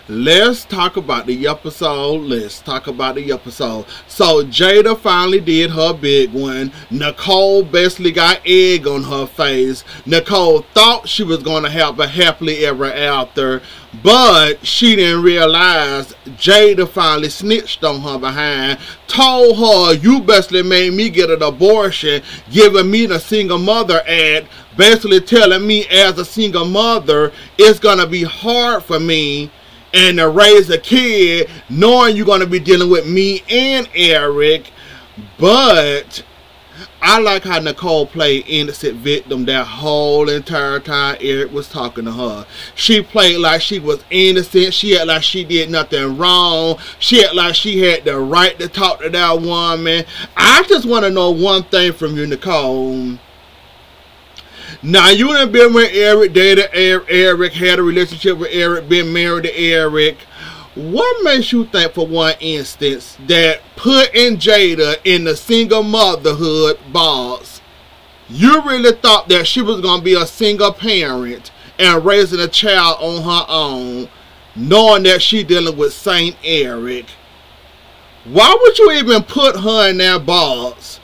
Let's talk about the episode. So Jada finally did her big one. Nicole basically got egg on her face. Nicole thought she was going to have a happily ever after, but she didn't realize Jada finally snitched on her behind. Told her, you basically made me get an abortion, giving me the single mother ad, basically telling me as a single mother it's going to be hard for me and to raise a kid knowing you're going to be dealing with me and Eric. But I like how Nicole played innocent victim that whole entire time Eric was talking to her. She played like she was innocent. She acted like she did nothing wrong. She acted like she had the right to talk to that woman. I just want to know one thing from you, Nicole. Now, you done been with Eric, dated Eric, had a relationship with Eric, been married to Eric. What makes you think, for one instance, that putting Jada in the single motherhood box, you really thought that she was going to be a single parent and raising a child on her own, knowing that she dealing with Saint Eric? Why would you even put her in that box?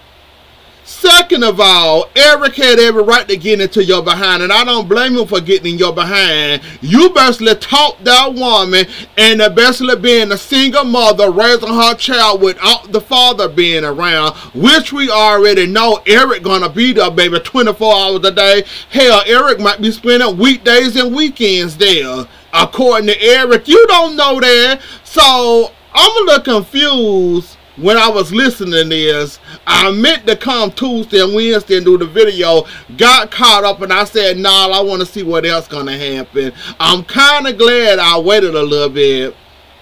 Second of all, Eric had every right to get into your behind, and I don't blame him for getting in your behind. You basically taught that woman and basically being a single mother, raising her child without the father being around, which we already know Eric gonna be there, baby, 24 hours a day. Hell, Eric might be spending weekdays and weekends there. According to Eric, you don't know that. So, I'm a little confused. When I was listening to this, I meant to come Tuesday and Wednesday and do the video, got caught up, and I said, nah, I want to see what else gonna happen. I'm kind of glad I waited a little bit,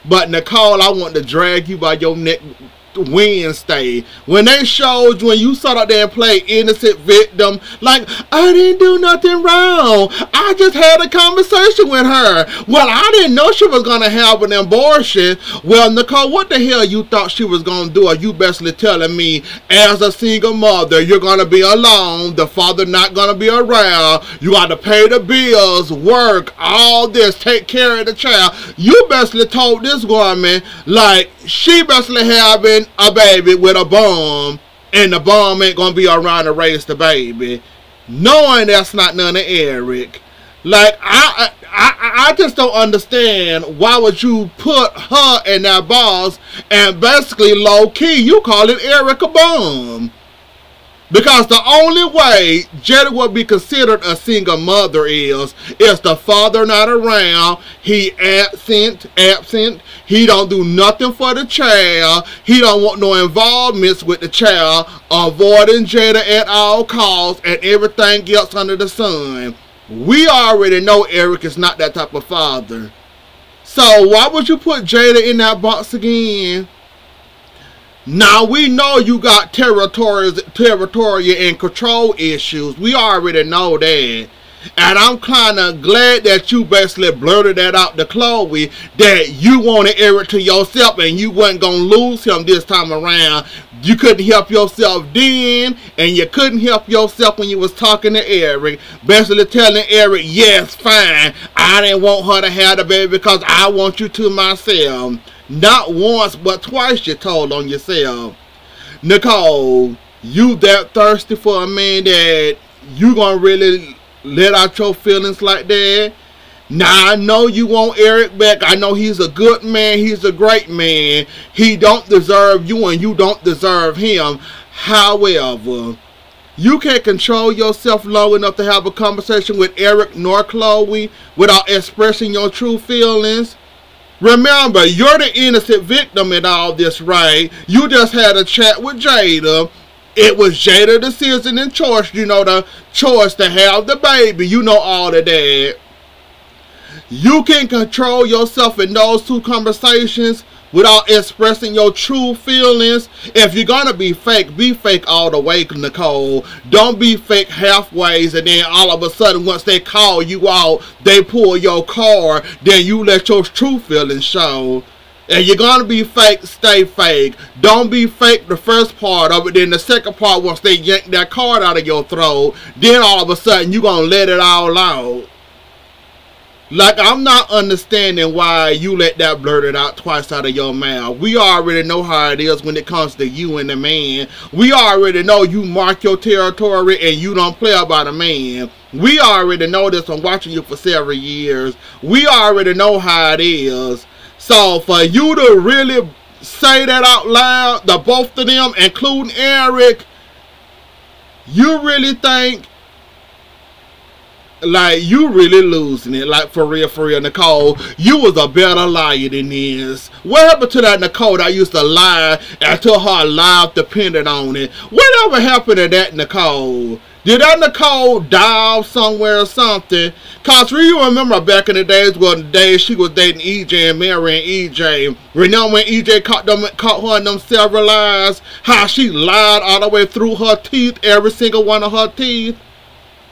but Nicole, I want to drag you by your neck Wednesday. When they showed you, when you sat up there and played innocent victim, like, I didn't do nothing wrong, I just had a conversation with her. Well, I didn't know she was gonna have an abortion. Well, Nicole, what the hell you thought she was gonna do? Are you basically telling me as a single mother you're gonna be alone, the father not gonna be around, you gotta pay the bills, work, all this, take care of the child? You basically told this woman like she basically having a baby with a bum, and the bum ain't gonna be around to raise the baby, knowing that's not none of Eric. Like, I just don't understand why would you put her in that box, and basically low-key you call it Eric a bum. Because the only way Jada would be considered a single mother is the father not around, he absent, he don't do nothing for the child, he don't want no involvements with the child, avoiding Jada at all costs and everything else under the sun. We already know Eric is not that type of father. So why would you put Jada in that box again? Now, we know you got territorial and control issues. We already know that. And I'm kind of glad that you basically blurted that out to Chloe, that you wanted Eric to yourself and you wasn't going to lose him this time around. You couldn't help yourself then, and you couldn't help yourself when you was talking to Eric. Basically telling Eric, yes, fine, I didn't want her to have the baby because I want you to myself. Not once, but twice you told on yourself. Nicole, you that thirsty for a man that you gonna really let out your feelings like that? Now, I know you want Eric back. I know he's a good man. He's a great man. He don't deserve you and you don't deserve him. However, you can't control yourself long enough to have a conversation with Eric nor Chloe without expressing your true feelings. Remember, you're the innocent victim in all this, right? You just had a chat with Jada. It was Jada's decision and choice, you know, the choice to have the baby. You know all of that. You can control yourself in those two conversations without expressing your true feelings. If you're gonna be fake all the way, Nicole. Don't be fake halfways and then all of a sudden once they call you out, they pull your card, then you let your true feelings show. And you're gonna be fake, stay fake. Don't be fake the first part of it, then the second part once they yank that card out of your throat, then all of a sudden you're gonna let it all out. Like, I'm not understanding why you let that blurted out twice out of your mouth. We already know how it is when it comes to you and the man. We already know you mark your territory and you don't play about a man. We already know this from watching you for several years. We already know how it is. So for you to really say that out loud, the both of them, including Eric, you really think, like, you really losing it, like, for real, Nicole. You was a better liar than this. What happened to that Nicole that used to lie until her life depended on it? Whatever happened to that Nicole? Did that Nicole die off somewhere or something? Cause you remember back in the days, well, the days she was dating EJ and marrying EJ. Remember when EJ caught her in them several lies? How she lied all the way through her teeth, every single one of her teeth,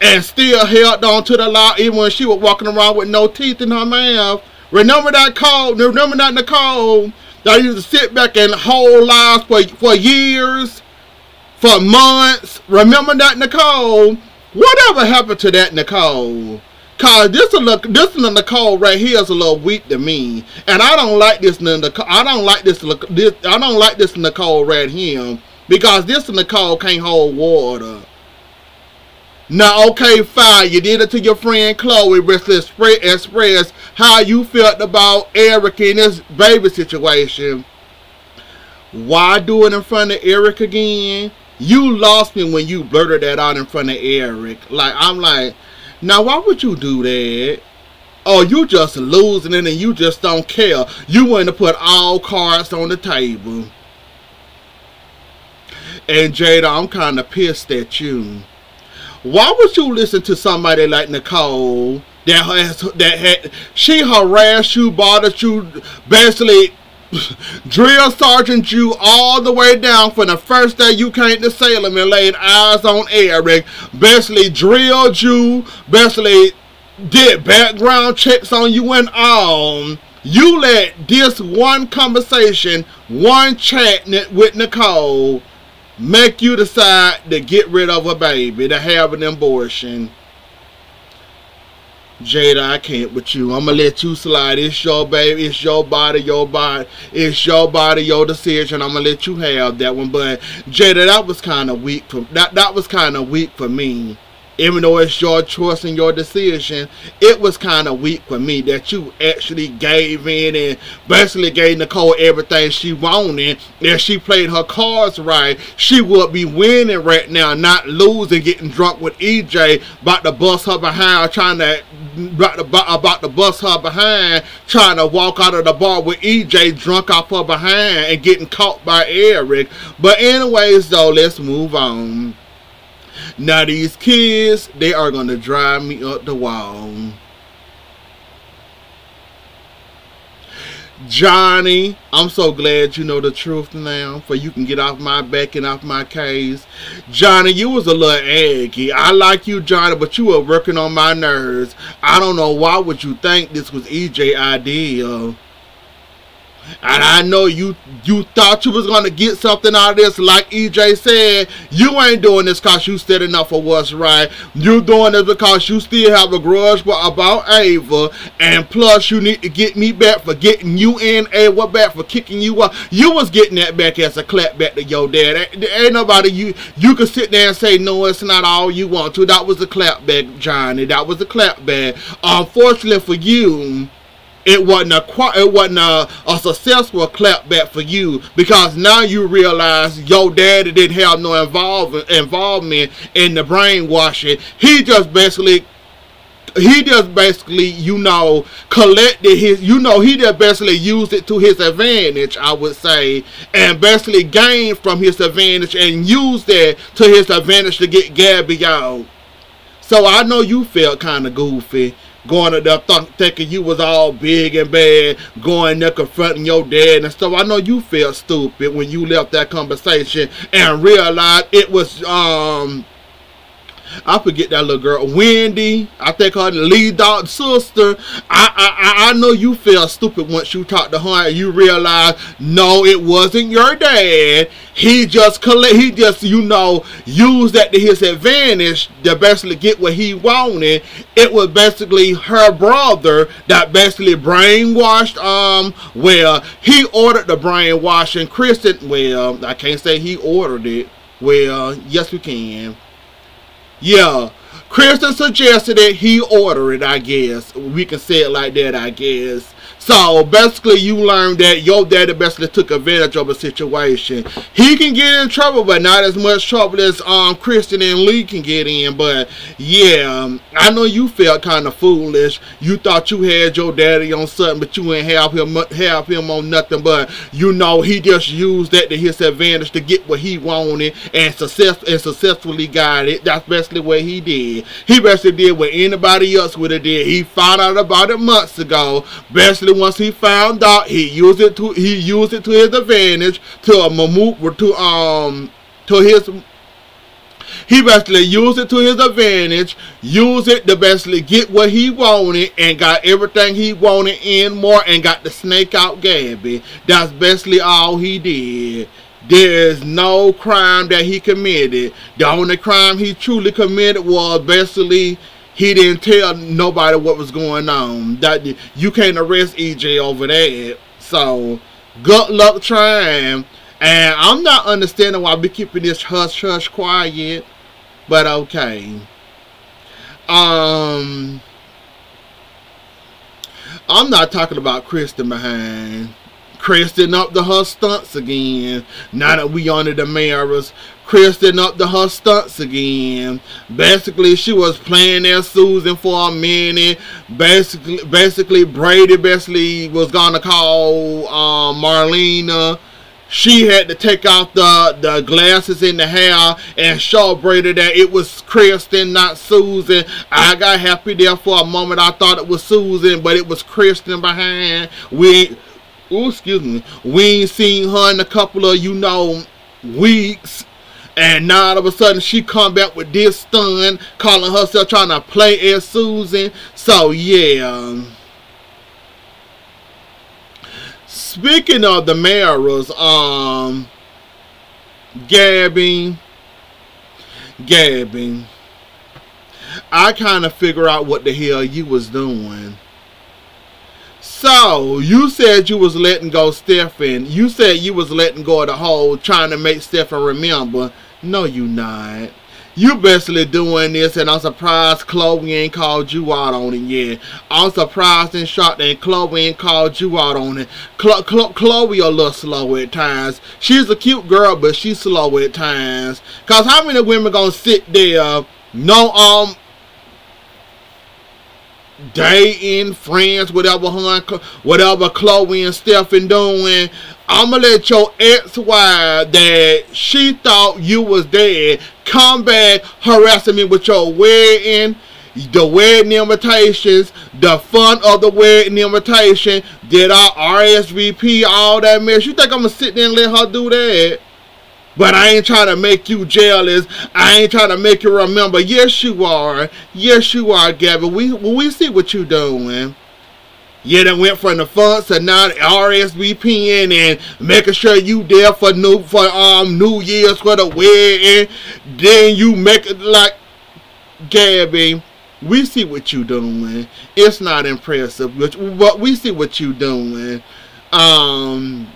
and still held on to the lie even when she was walking around with no teeth in her mouth. Remember that Nicole? Remember that Nicole that used to sit back and hold lies for years, for months? Remember that Nicole? Whatever happened to that Nicole? Cause this Nicole right here is a little weak to me, and I don't like this. I don't like this Nicole right here, because this Nicole can't hold water. Now, okay, fine, you did it to your friend Chloe, but express how you felt about Eric in this baby situation. Why do it in front of Eric again? You lost me when you blurted that out in front of Eric. Like, I'm like, now why would you do that? Oh, you just losing it and you just don't care. You want to put all cards on the table. And Jada, I'm kind of pissed at you. Why would you listen to somebody like Nicole she harassed you, bothered you, basically drill sergeant you all the way down from the first day you came to Salem and laid eyes on Eric, basically drilled you, basically did background checks on you and all. You let this one conversation, one chat with Nicole, make you decide to get rid of a baby, to have an abortion. Jada, I can't with you. I'm gonna let you slide. It's your baby. It's your body. It's your body, your decision. I'm gonna let you have that one. But Jada, that was kind of weak. That was kind of weak for me. Even though it's your choice and your decision, it was kind of weak for me that you actually gave in and basically gave Nicole everything she wanted. If she played her cards right, she would be winning right now, not losing, getting drunk with EJ, about to bust her behind, trying to walk out of the bar with EJ drunk off her behind and getting caught by Eric. But anyways, though, let's move on. Now these kids, they are going to drive me up the wall. Johnny, I'm so glad you know the truth now, for you can get off my back and off my case. Johnny, you was a little eggy. I like you, Johnny, but you were working on my nerves. I don't know why would you think this was EJ's idea. And I know you thought you was going to get something out of this. Like EJ said, you ain't doing this because you standing up for what's right. You doing this because you still have a grudge about Ava. And plus, you need to get me back for getting you in Ava back, for kicking you out. You was getting that back as a clap back to your dad. Ain't nobody, you can sit there and say, no, it's not all you want to. That was a clap back, Johnny. That was a clap back. Unfortunately for you, it wasn't a successful clapback for you, because now you realize your daddy didn't have no involvement in the brainwashing. He just basically, collected his, he just basically used it to his advantage, I would say, and basically gained from his advantage and used it to his advantage to get Gabby out. So I know you felt kind of goofy, going up there thinking you was all big and bad, going there confronting your dad and stuff. I know you felt stupid when you left that conversation and realized it was I forget that little girl, Wendy. I think her lead dog sister. I know you felt stupid once you talked to her and you realized, no, it wasn't your dad. He just you know, used that to his advantage to basically get what he wanted. It was basically her brother that basically brainwashed. Well, he ordered the brainwashing. Kristen, well, I can't say he ordered it. Well, yes we can. Yeah, Kristen suggested it, he ordered it, I guess. We can say it like that, I guess. So, basically, you learned that your daddy basically took advantage of a situation. He can get in trouble, but not as much trouble as Kristen and Lee can get in. But, yeah, I know you felt kind of foolish. You thought you had your daddy on something, but you ain't have him on nothing. But, you know, he just used that to his advantage to get what he wanted and successfully got it. That's basically what he did. He basically did what anybody else would have did. He found out about it months ago. Basically, once he found out, he used it to his advantage he basically used it to his advantage, used it to basically get what he wanted, and got everything he wanted and more, and got the snake out Gabby. That's basically all he did. There's no crime that he committed. The only crime he truly committed was basically he didn't tell nobody what was going on. That you can't arrest EJ over that. So, good luck trying. And I'm not understanding why we keeping this hush hush quiet. But okay. I'm not talking about Kristen behind. Kristen up to her stunts again. Now that we on the Damaras, Kristen up to her stunts again. Basically, she was playing as Susan for a minute. Basically, Brady was gonna call Marlena. She had to take off the glasses in the hair and show Brady that it was Kristen, not Susan. I got happy there for a moment. I thought it was Susan, but it was Kristen behind. Excuse me. We ain't seen her in a couple of, you know, weeks. And now all of a sudden she come back with this stunt, calling herself trying to play as Susan. So yeah. Speaking of the Maras, Gabby, I kind of figure out what the hell you was doing. So, you said you was letting go Stephen. You said you was letting go of the whole trying to make Stephen remember. No, you not. You basically doing this, and I'm surprised Chloe ain't called you out on it yet. I'm surprised and shocked that Chloe ain't called you out on it. Chloe a little slow at times. She's a cute girl, but she's slow at times. Cause how many women gonna sit there, dating, friends, whatever Chloe and Stephen doing? I'ma let your ex-wife that she thought you was dead come back harassing me with your wedding, the wedding invitations, the fun of the wedding invitation. Did I RSVP all that mess? You think I'm gonna sit there and let her do that? But I ain't trying to make you jealous. I ain't trying to make you remember. Yes, you are. Yes, you are, Gabby. We see what you doing. Yeah, that went from the fun to now RSVPing and making sure you there for New Year's for the wedding. Then you make it like, Gabby, we see what you doing. It's not impressive, but we see what you doing. And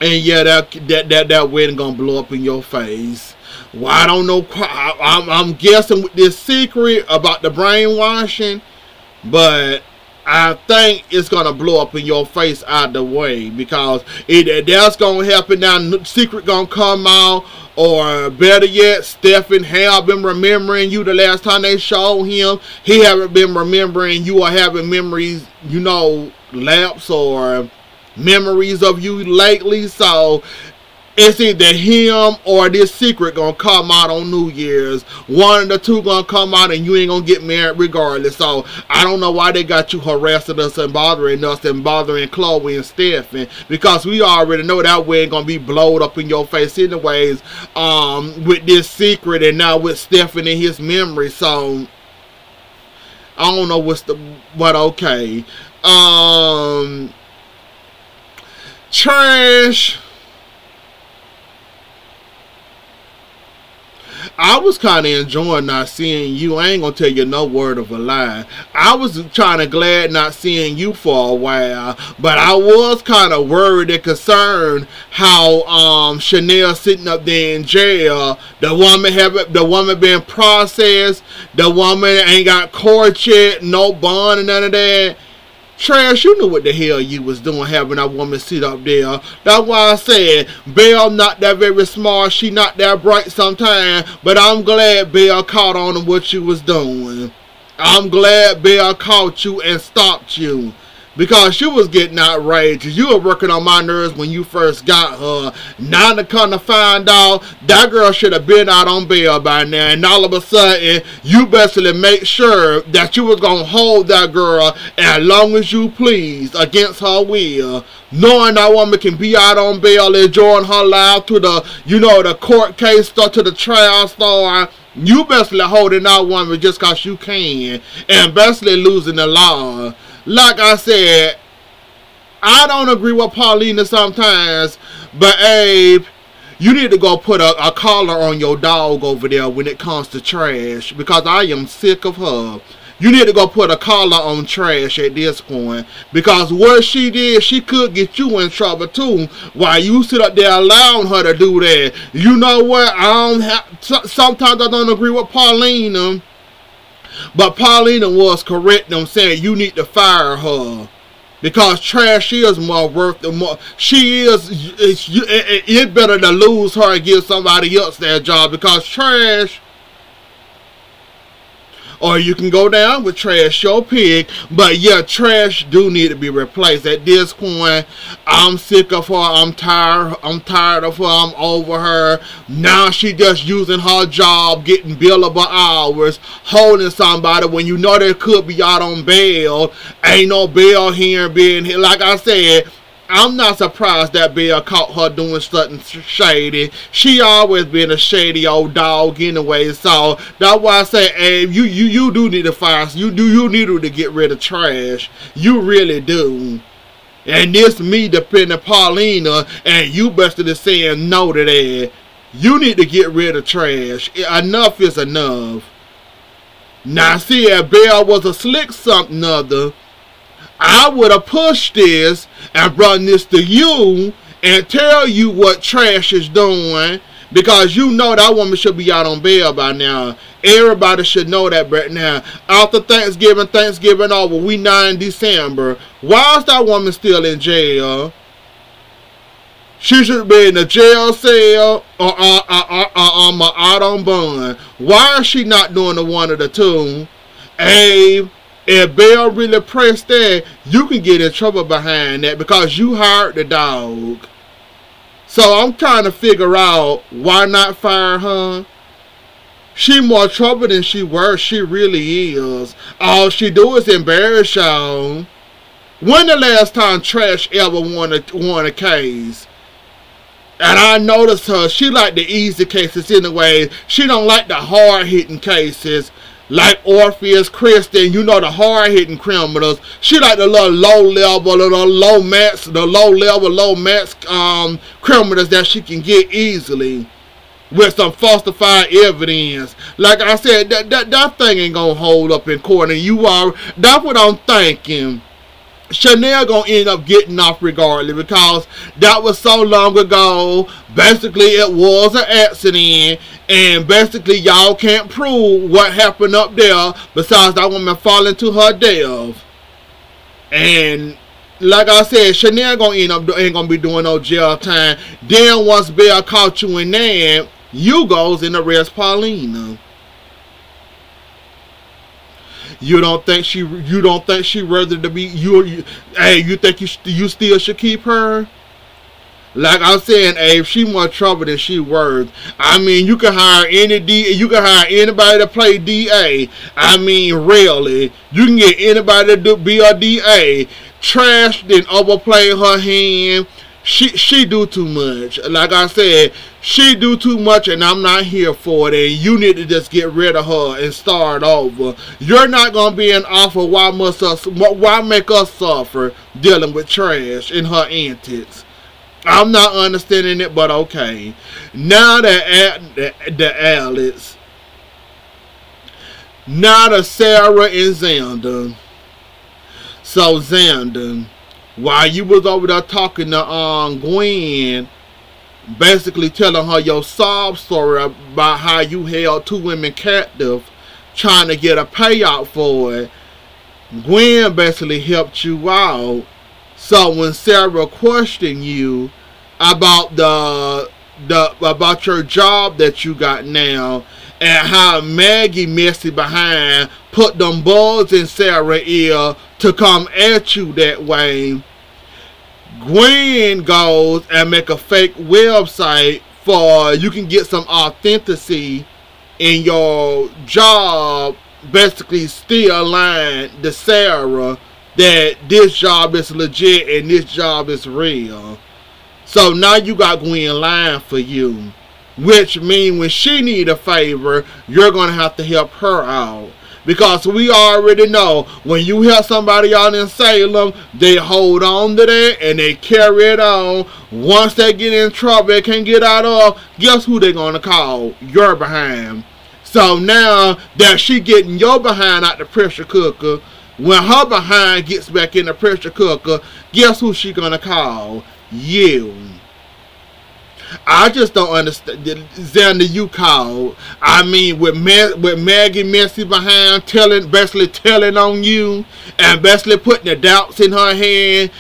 yeah, that wedding gonna blow up in your face. Well, I don't know. I'm guessing with this secret about the brainwashing, but I think it's gonna blow up in your face either way, because that's gonna happen now. Secret gonna come out, or better yet, Stephen have been remembering you the last time they showed him. He haven't been remembering you, or having memories, you know, lapse or memories of you lately. So It's either him or this secret gonna come out on New Year's. One of the two gonna come out and you ain't gonna get married regardless. So I don't know why they got you harassing us and bothering Chloe and Stephen, because we already know that way ain't gonna be blowed up in your face anyways, with this secret, and now with Stephen and his memory. So I don't know but okay. Trash. I was kind of enjoying not seeing you. I ain't gonna tell you no word of a lie. I was kind of glad not seeing you for a while, but I was kind of worried and concerned how Chanel sitting up there in jail. The woman being processed. The woman ain't got court yet, no bond and none of that. Trash, you knew what the hell you was doing having that woman sit up there. That's why I said Belle not that very smart. She not that bright sometimes. But I'm glad Belle caught on to what you was doing. I'm glad Belle caught you and stopped you. Because you was getting outrageous. You were working on my nerves when you first got her. Now to come to find out, that girl should have been out on bail by now. And all of a sudden, you basically make sure that you was going to hold that girl as long as you please against her will. Knowing that woman can be out on bail, enjoying her life to the, the court case start to the trial start. You basically holding that woman just because you can. And basically losing the law. Like I said, I don't agree with Paulina sometimes, but Abe, you need to go put a collar on your dog over there when it comes to Trash, because I am sick of her. You need to go put a collar on Trash at this point, because what she did, she could get you in trouble too, while you sit up there allowing her to do that. You know what? Sometimes I don't agree with Paulina. But Paulina was correct in saying you need to fire her, because Trash is more worth the more. She is. It's better to lose her and give somebody else that job, because Trash. Or you can go down with Trash, your pick. But yeah, Trash do need to be replaced. At this point, I'm sick of her. I'm tired of her. I'm over her. Now she just using her job, getting billable hours, holding somebody when you know they could be out on bail. Ain't no bail here being here. Like I said, I'm not surprised that Belle caught her doing something shady. She always been a shady old dog anyway. So that's why I say, hey, you do need to fire. You need to get rid of Trash. You really do. And this me defending Paulina, and you basically saying no to that. You need to get rid of Trash. Enough is enough. Now see, if Belle was a slick something other, I would have pushed this and brought this to you and tell you what Trash is doing, because you know that woman should be out on bail by now. Everybody should know that right now. After Thanksgiving over, we now in December. Why is that woman still in jail? She should be in a jail cell or out on bond. Why is she not doing the one of the two? Abe, if Belle really pressed that, you can get in trouble behind that, because you hired the dog. So I'm trying to figure out why not fire her. She more trouble than she worth. She really is. All she do is embarrass y'all. When the last time Trash ever won a case? And I noticed her, she like the easy cases anyway. She don't like the hard-hitting cases. Like Orpheus, Kristen, the hard-hitting criminals. She like the little low-level, low max criminals that she can get easily with some falsified evidence. Like I said, that thing ain't gonna hold up in court, and that's what I'm thinking. Chanel gonna end up getting off regardless, because that was so long ago. Basically, it was an accident, and basically y'all can't prove what happened up there besides that woman falling to her death. And like I said, Chanel ain't gonna be doing no jail time. Then once Belle caught you in that, you goes and arrest Paulina. You don't think she worthy to be hey, you think you still should keep her? Like I'm saying, Abe, she more trouble than she worth. I mean, you can hire anybody to play DA. I mean, really, you can get anybody to be a DA. Trash then overplay her hand. She do too much. Like I said, she do too much, and I'm not here for it. And you need to just get rid of her and start over. You're not gonna be an offer. Why make us suffer dealing with trash and her antics? I'm not understanding it, but okay. Now the Alex, now the Sarah and Xander. So Xander, while you was over there talking to Gwen, basically telling her your sob story about how you held 2 women captive, trying to get a payout for it, Gwen basically helped you out. So when Sarah questioned you about about your job that you got now, and how Maggie messy behind put them bugs in Sarah's ear to come at you that way, Gwen goes and make a fake website for you can get some authenticity in your job, basically still lying to Sarah that this job is legit and this job is real. So now you got Gwen lying for you, which means when she need a favor, you're going to have to help her out. Because we already know when you help somebody out in Salem, they hold on to that and they carry it on. Once they get in trouble they can't get out of, guess who they're going to call? Your behind. So now that she getting your behind out the pressure cooker, when her behind gets back in the pressure cooker, guess who she going to call? You. I just don't understand. Xander, you called. I mean, with Maggie messy behind basically telling on you and basically putting the doubts in her head.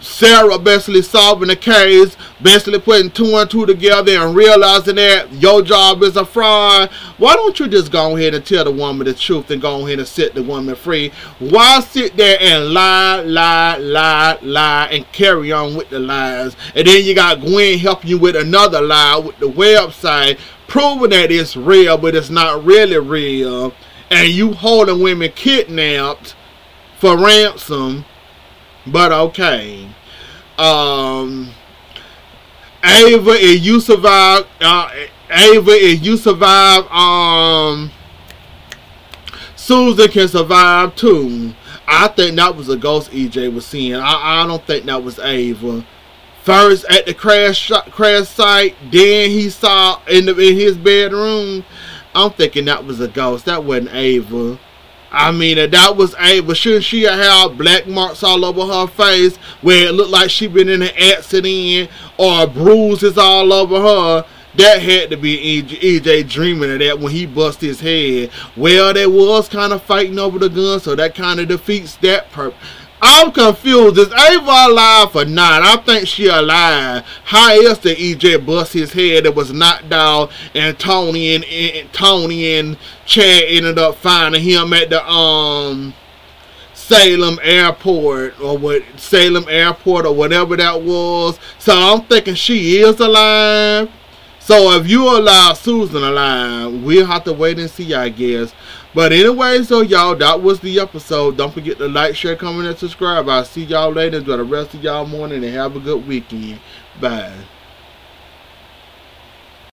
Sarah basically solving the case, basically putting 2 and 2 together and realizing that your job is a fraud. Why don't you just go ahead and tell the woman the truth and go ahead and set the woman free? Why sit there and lie and carry on with the lies? And then you got Gwen helping you with another lie with the website, proving that it's real but it's not really real. And you holding women kidnapped for ransom. But okay, Ava, if you survive, Susan can survive too. I think that was a ghost EJ was seeing. I don't think that was Ava. First at the crash site, then he saw in his bedroom. I'm thinking that was a ghost. That wasn't Ava. I mean, if that was Ava, shouldn't she have black marks all over her face where it looked like she been in an accident or bruises all over her? That had to be EJ dreaming of that when he bust his head. Well, they was kind of fighting over the gun, so that kind of defeats that purpose. I'm confused. Is Ava alive or not? I think she alive. How else did EJ bust his head that was knocked out and Tony and Chad ended up finding him at the Salem Airport or whatever that was. So I'm thinking she is alive. So if you alive, Susan alive, we'll have to wait and see, I guess. But anyway, so y'all, that was the episode. Don't forget to like, share, comment, and subscribe. I'll see y'all later. Enjoy the rest of y'all morning and have a good weekend. Bye.